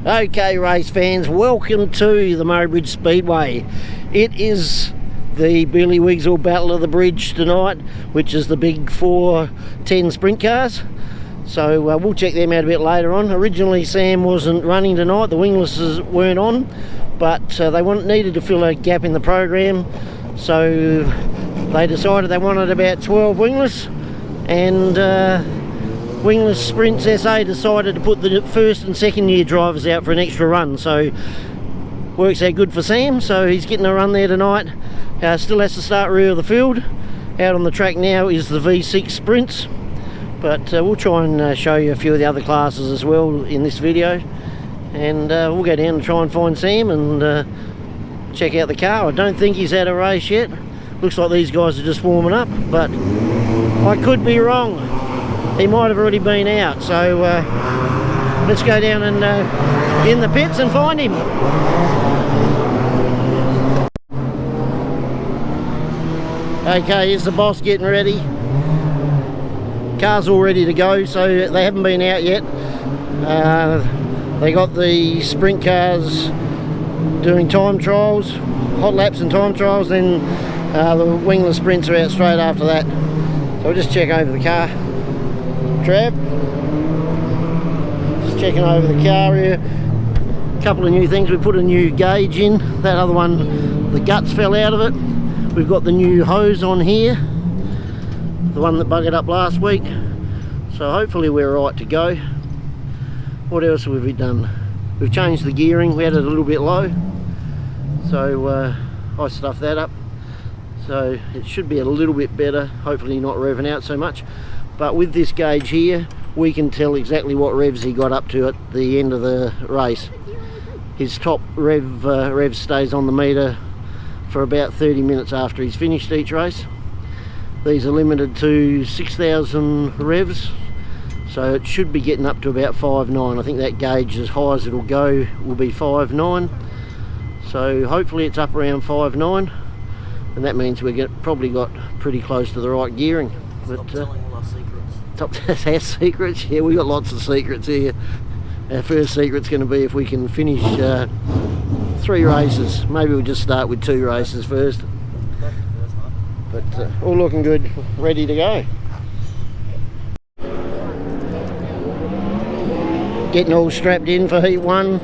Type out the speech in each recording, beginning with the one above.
Okay, race fans, welcome to the Murray Bridge Speedway. It is the Billy Wigzell Battle of the Bridge tonight, which is the big 410 sprint cars. So we'll check them out a bit later on. Originally Sam wasn't running tonight, the Winglesses weren't on, but they needed to fill a gap in the program, so they decided they wanted about 12 Wingless, and Wingless Sprints SA decided to put the first and second year drivers out for an extra run, so works out good for Sam, so he's getting a run there tonight. Still has to start rear of the field. Out on the track now is the V6 Sprints, but we'll try and show you a few of the other classes as well in this video, and we'll go down and try and find Sam and check out the car. I don't think he's had a race yet. Looks like these guys are just warming up, but I could be wrong. He might have already been out, so let's go down and in the pits and find him. Okay, here's the boss getting ready. Car's all ready to go, so they haven't been out yet. They got the sprint cars doing time trials, hot laps and time trials, then the wingless sprints are out straight after that. So we'll just check over the car. Trav, just checking over the car here. A couple of new things. We put a new gauge in. That other one, the guts fell out of it. We've got the new hose on here, the one that buggered up last week, so hopefully we're right to go. What else have we done? We've changed the gearing. We had it a little bit low, so I stuffed that up, so it should be a little bit better, hopefully not revving out so much. But with this gauge here, we can tell exactly what revs he got up to at the end of the race. His top rev stays on the meter for about 30 minutes after he's finished each race. These are limited to 6,000 revs, so it should be getting up to about 5.9. I think that gauge, as high as it'll go, will be 5.9. So hopefully it's up around 5.9, and that means we've probably got pretty close to the right gearing. But telling all our secrets. That's our secrets. Yeah, we got lots of secrets here. Our first secret's going to be if we can finish 3 races. Maybe we'll just start with 2 races first. But all looking good, ready to go. Getting all strapped in for heat 1.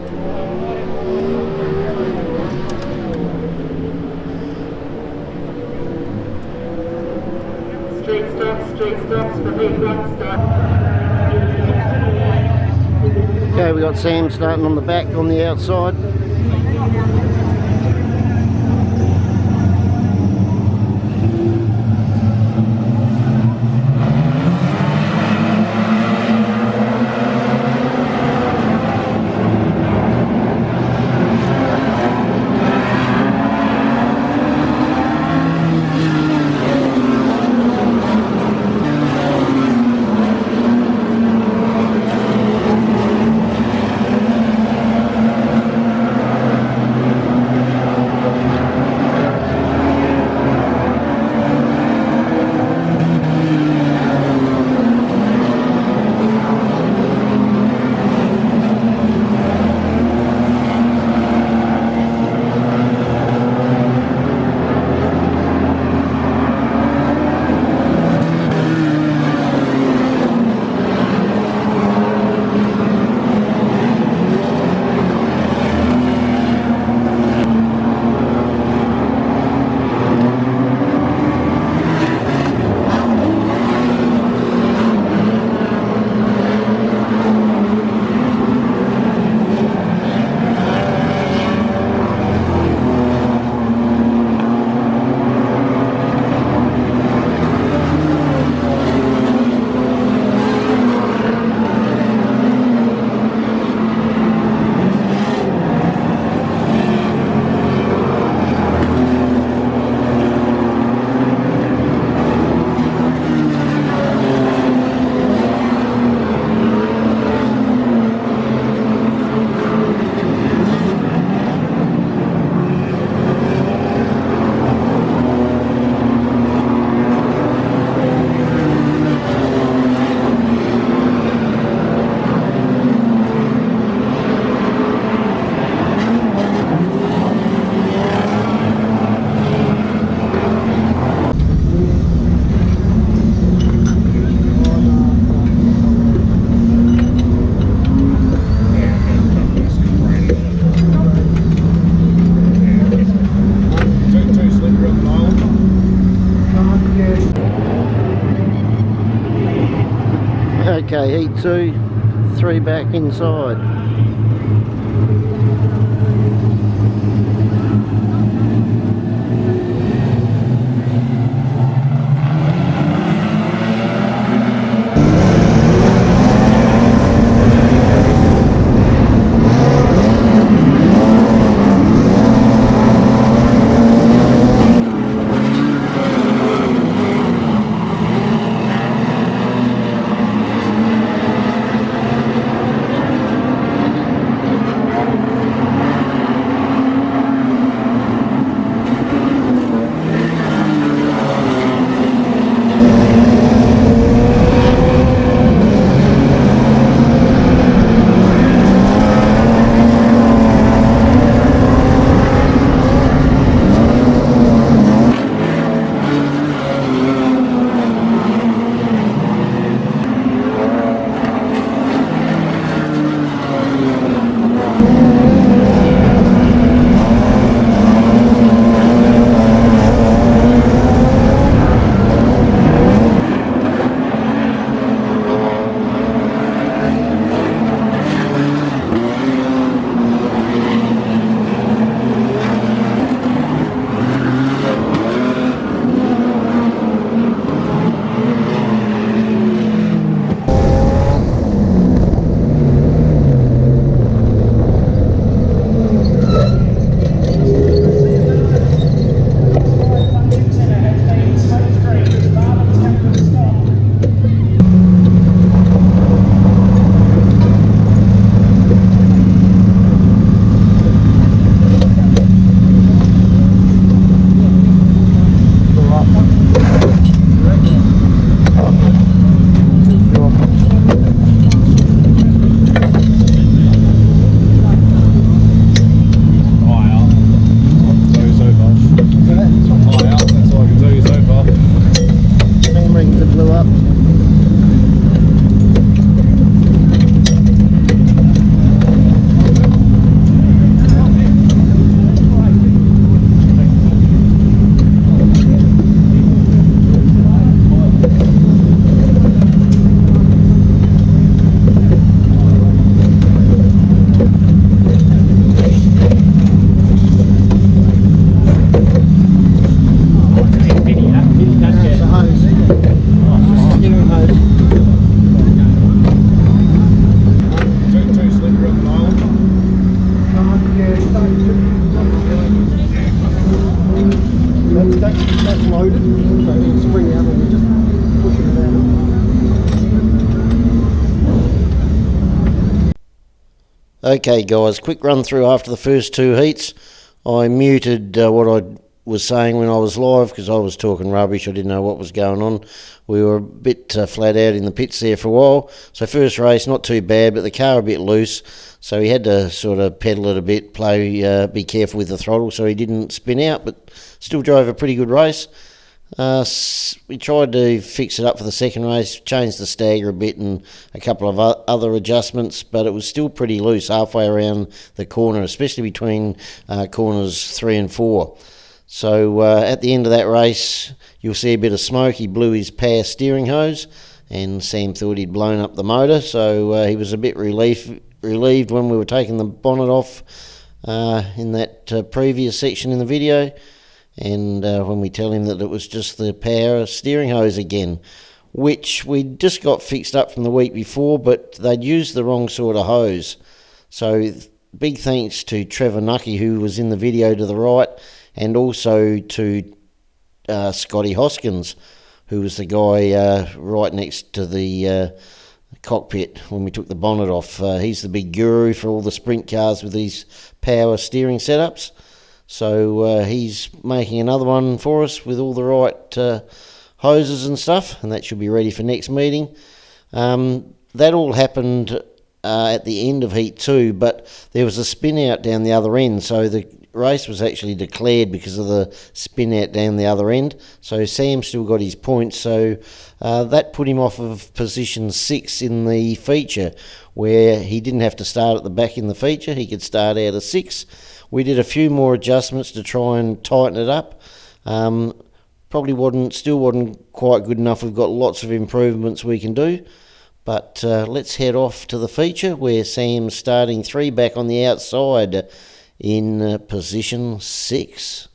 Straight stops for heat 1 start. Okay, we got Sam starting on the back on the outside. Okay, heat 2, 3 back inside. That's loaded, so it'll spring out and we just push it around. Okay guys, quick run through after the first two heats. I muted what I was saying when I was live because I was talking rubbish. I didn't know what was going on. We were a bit flat out in the pits there for a while. So first race, not too bad, but the car a bit loose. So he had to sort of pedal it a bit, be careful with the throttle so he didn't spin out, but still drove a pretty good race. We tried to fix it up for the second race, changed the stagger a bit and a couple of other adjustments, but it was still pretty loose halfway around the corner, especially between corners 3 and 4. So at the end of that race, you'll see a bit of smoke. He blew his power steering hose, and Sam thought he'd blown up the motor, so he was a bit relieved when we were taking the bonnet off in that previous section in the video, and when we tell him that it was just the power steering hose again, which we just got fixed up from the week before, but they'd used the wrong sort of hose. So big thanks to Trevor Nucky, who was in the video to the right, and also to Scotty Hoskins, who was the guy right next to the cockpit when we took the bonnet off. He's the big guru for all the sprint cars with these power steering setups. So he's making another one for us with all the right hoses and stuff, and that should be ready for next meeting. That all happened at the end of Heat 2, but there was a spin out down the other end, so the race was actually declared because of the spin out down the other end. So Sam still got his points, so that put him off of position 6 in the feature, where he didn't have to start at the back in the feature, he could start out of 6. We did a few more adjustments to try and tighten it up. Probably still wasn't quite good enough. We've got lots of improvements we can do, But let's head off to the feature where Sam's starting 3 back on the outside in position 6.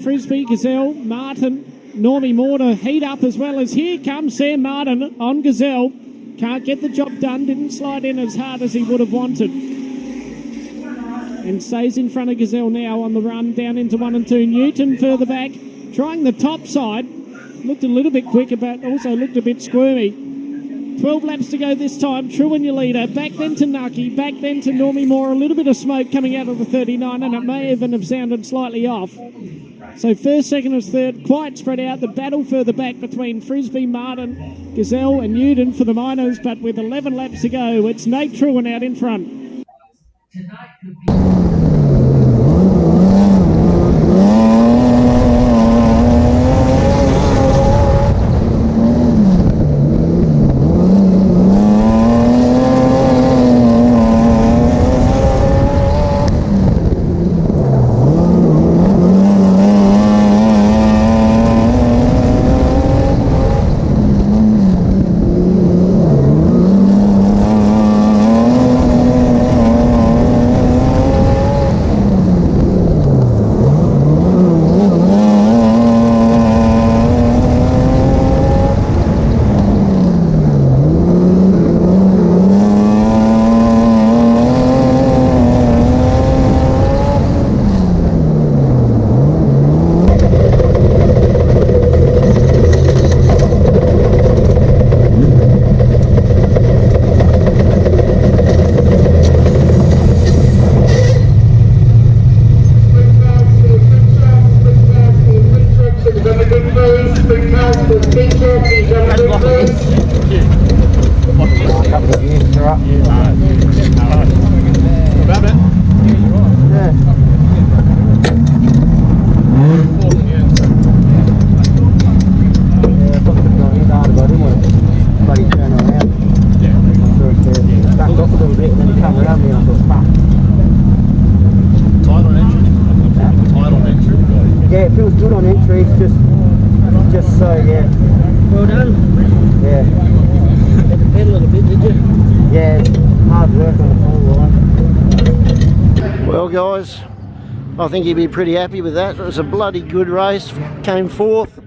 Frisbee, Gazelle, Martin, Normie Moore to heat up as well as here comes Sam Martin on Gazelle. Can't get the job done, didn't slide in as hard as he would have wanted. And stays in front of Gazelle now on the run down into 1 and 2. Newton further back, trying the top side. Looked a little bit quicker, but also looked a bit squirmy. 12 laps to go this time. True in your leader. Back then to Nucky. Back then to Normie Moore. A little bit of smoke coming out of the 39, and it may even have sounded slightly off. So first, second and third, quite spread out. The battle further back between Frisbee, Martin, Gazelle and Newton for the Miners, but with 11 laps to go, it's Nate Truan out in front. Tonight could be couple of years, they're up. About it. Yeah. Yeah, I thought it was going to hit hard, but I didn't want to bloody turn around. So it backed off a little bit and then he come around me and I thought, fuck. Tight on entry? Tight on entry? Yeah, it feels good on entry, it's just so, yeah. Well done. Yeah. Had to pedal it a bit, did you? Yeah, it's hard work on the whole line. Well guys, I think you'd be pretty happy with that. It was a bloody good race, came fourth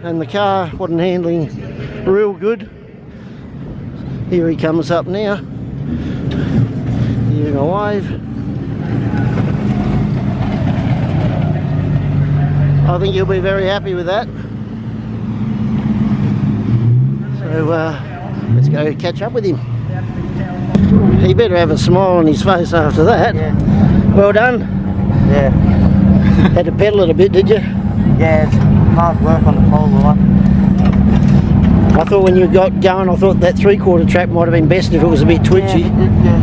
and the car wasn't handling real good. Here he comes up now, giving a wave. I think you'll be very happy with that. So let's go catch up with him. He better have a smile on his face after that. Yeah. Well done. Yeah. Had to pedal it a bit, did you? Yeah, it's hard work on the whole line. I thought when you got going, I thought that 3/4 track might have been best if it was a bit twitchy. Yeah.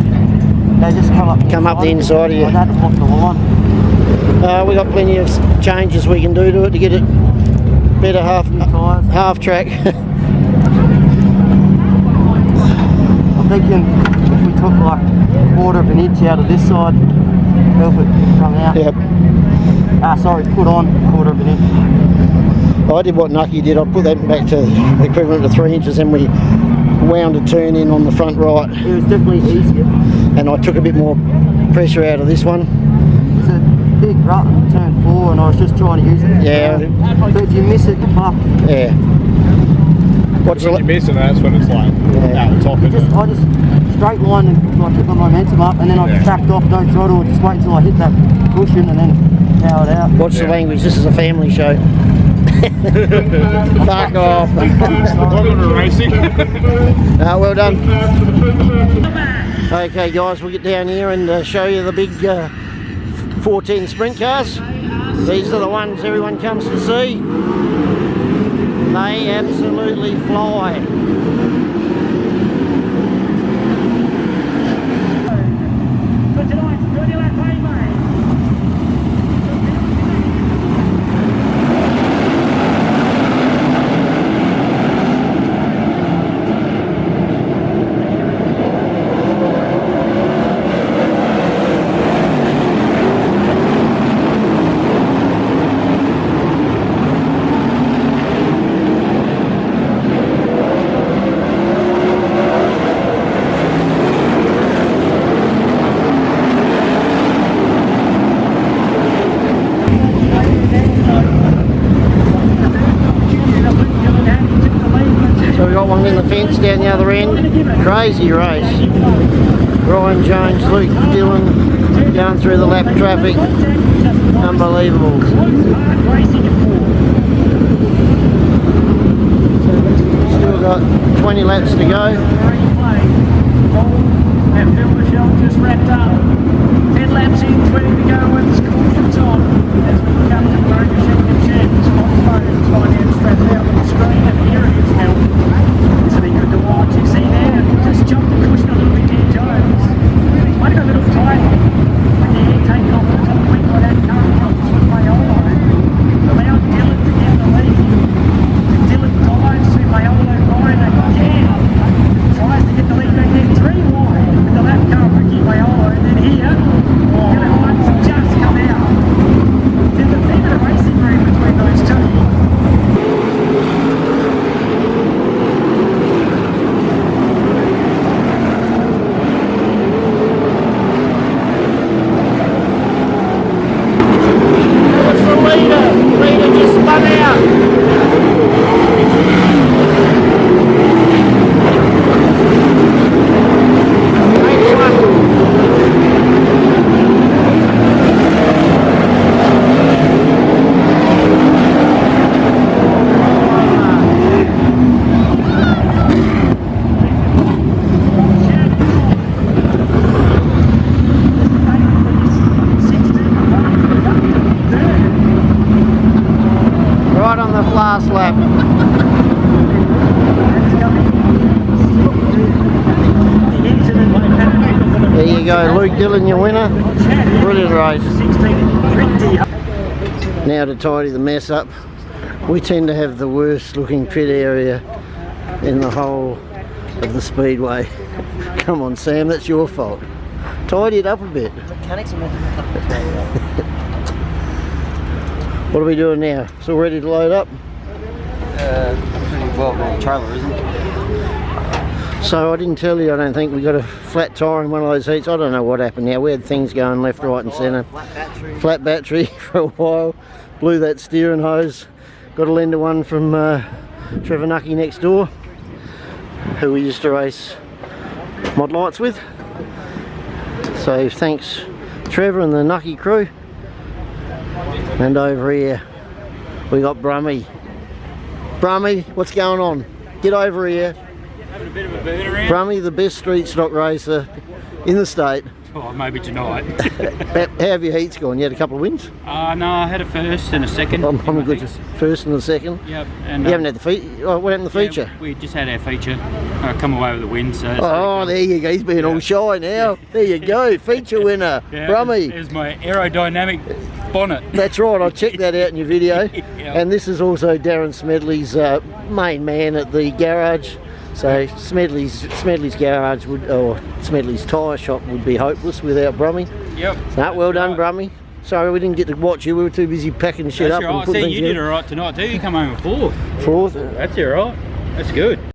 They just come up the inside of you. I had to block the line. We got plenty of changes we can do to it to get it better half track. I'm thinking if we took like 1/4 of an inch out of this side, help it come out. Yep. Sorry, put on 1/4 of an inch. I did what Nucky did. I put that back to the equivalent of 3 inches and we wound a turn in on the front right. It was definitely easier. And I took a bit more pressure out of this one. It's a big rut in turn 4 and I was just trying to use it. Yeah. But if you miss it, you're fucked. Yeah. What's When you miss it, that's when it's like out the top, isn't it? I just straight line and like took my momentum up and then I just backed off, no throttle, just wait until I hit that cushion and then powered out. What's the language? This is a family show. Fuck off. Racing. Well done. Okay guys, we'll get down here and show you the big 410 sprint cars. These are the ones everyone comes to see. They absolutely fly. So we got one in the fence down the other end. Crazy race. Ryan Jones, Luke Dillon going through the lap traffic. Unbelievable. Still got 20 laps to go. And Phil Michelle just wrapped up. 10 laps in, 20 to go with the caution's on. As we look up to the Road Michelle Shed, spot phones finance strapped out on the screen, and here it is now. It's pretty good to watch. You see there, just jumped the cushion a little bit here, Jones. Might have got a little tight when the air taking off the top wing by that car drops with Mayolo. Allowed Dillon to get the lead. And Dillon dives through Mayolo line again. Tries to get the lead back there 3 wide with the lap car Ricky Mayolo, and then here, Gillett One's just come out. There's a fair bit of racing room between those two. Luke Dillon, your winner. Brilliant race. Now to tidy the mess up. We tend to have the worst looking pit area in the whole of the Speedway. Come on Sam, that's your fault. Tidy it up a bit. What are we doing now? It's all ready to load up? Pretty well made trailer, isn't it? So I didn't tell you, I don't think, we got a flat tyre in one of those heats. I don't know what happened now. We had things going left, right and centre. Flat battery for a while. Blew that steering hose. Got a lender one from Trevor Nucky next door, who we used to race mod lights with. So thanks Trevor and the Nucky crew. And over here we got Brummy. Brummy, what's going on? Get over here. Having a bit of a burn around. Brummy, the best street stock racer in the state. Oh, maybe tonight. How have your heats gone? You had a couple of wins? No, I had a first and a second. I'm a good first and a second. Yep. And You haven't had the feature. Oh, what happened to the feature? We just had our feature. Come away with the win. So Oh, there you go. He's being all shy now. There you go. Feature winner, Brummy. There's my aerodynamic bonnet. That's right. I checked that out in your video. Yep. And this is also Darren Smedley's main man at the garage. So Smedley's garage would, or Smedley's tyre shop would be hopeless without Brummy. Yep. So, well done, Brummy. Sorry we didn't get to watch you. We were too busy packing shit That's up right. and putting See, things you did together. all right tonight too. You come home with fourth. Fourth. That's all right. That's good.